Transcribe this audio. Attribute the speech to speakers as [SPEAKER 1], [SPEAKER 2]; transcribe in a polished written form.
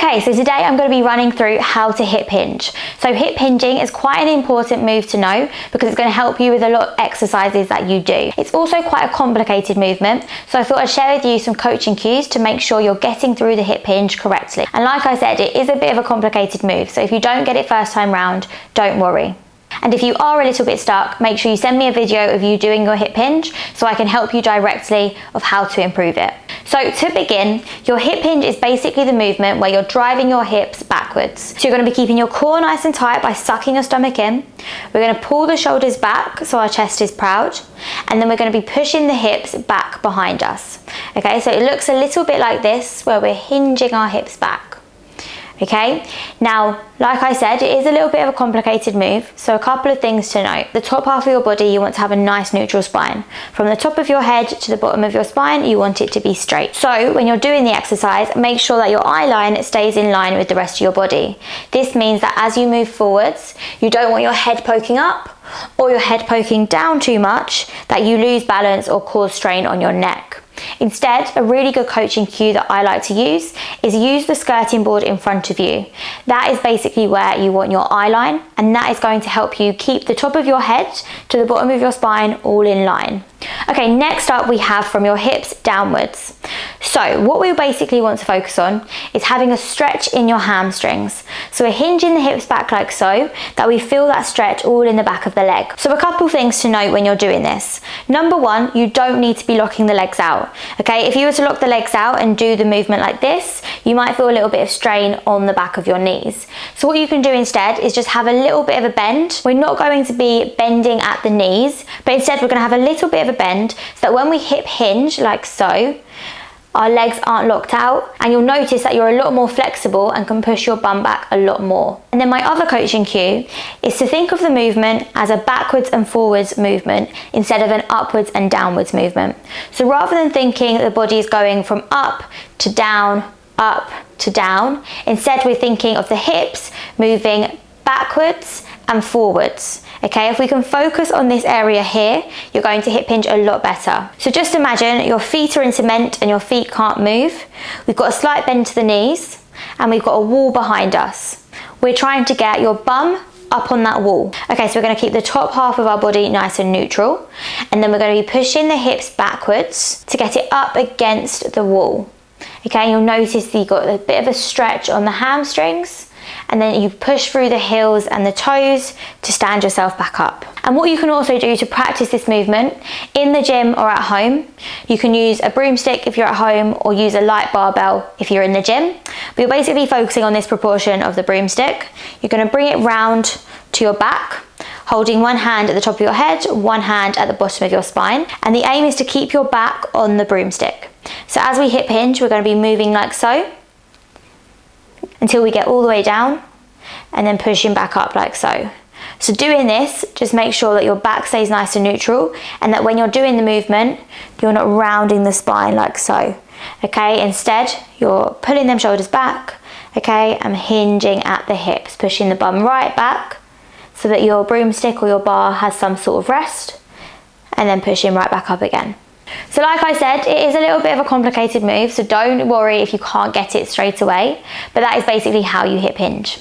[SPEAKER 1] Okay, so today I'm going to be running through how to hip hinge. So hip hinging is quite an important move to know because it's going to help you with a lot of exercises that you do. It's also quite a complicated movement, so I thought I'd share with you some coaching cues to make sure you're getting through the hip hinge correctly. And like I said, it is a bit of a complicated move, so if you don't get it first time round, don't worry. And if you are a little bit stuck, make sure you send me a video of you doing your hip hinge so I can help you directly of how to improve it. So to begin, your hip hinge is basically the movement where you're driving your hips backwards. So you're going to be keeping your core nice and tight by sucking your stomach in. We're going to pull the shoulders back so our chest is proud. And then we're going to be pushing the hips back behind us. Okay, so it looks a little bit like this where we're hinging our hips back. Okay, now, like I said, it is a little bit of a complicated move, so a couple of things to note. The top half of your body, you want to have a nice neutral spine. From the top of your head to the bottom of your spine, you want it to be straight. So when you're doing the exercise, make sure that your eye line stays in line with the rest of your body. This means that as you move forwards, you don't want your head poking up or your head poking down too much that you lose balance or cause strain on your neck. Instead, a really good coaching cue that I like to use is use the skirting board in front of you. That is basically where you want your eye line, and that is going to help you keep the top of your head to the bottom of your spine all in line. Okay, next up we have from your hips downwards. So what we basically want to focus on is having a stretch in your hamstrings. So we're hinging the hips back like so, that we feel that stretch all in the back of the leg. So a couple things to note when you're doing this. Number one, you don't need to be locking the legs out. Okay, if you were to lock the legs out and do the movement like this, you might feel a little bit of strain on the back of your knees. So what you can do instead is just have a little bit of a bend. We're not going to be bending at the knees, but instead we're going to have a little bit of a bend so that when we hip hinge like so, our legs aren't locked out, and you'll notice that you're a lot more flexible and can push your bum back a lot more. And then my other coaching cue is to think of the movement as a backwards and forwards movement instead of an upwards and downwards movement. So rather than thinking the body is going from up to down, instead we're thinking of the hips moving backwards and forwards. Okay, if we can focus on this area here, you're going to hip hinge a lot better. So just imagine your feet are in cement and your feet can't move. We've got a slight bend to the knees and we've got a wall behind us. We're trying to get your bum up on that wall. Okay, so we're going to keep the top half of our body nice and neutral, and then we're going to be pushing the hips backwards to get it up against the wall. Okay, you'll notice that you've got a bit of a stretch on the hamstrings, and then you push through the heels and the toes to stand yourself back up. And what you can also do to practice this movement in the gym or at home, you can use a broomstick if you're at home or use a light barbell if you're in the gym. But you're basically focusing on this proportion of the broomstick. You're going to bring it round to your back, holding one hand at the top of your head, one hand at the bottom of your spine. And the aim is to keep your back on the broomstick. So as we hip hinge, we're going to be moving like so, until we get all the way down and then pushing back up like so. So doing this, just make sure that your back stays nice and neutral and that when you're doing the movement, you're not rounding the spine like so. Okay, instead, you're pulling them shoulders back, okay, and hinging at the hips, pushing the bum right back so that your broomstick or your bar has some sort of rest, and then pushing right back up again. So like I said, it is a little bit of a complicated move, so don't worry if you can't get it straight away, but that is basically how you hip hinge.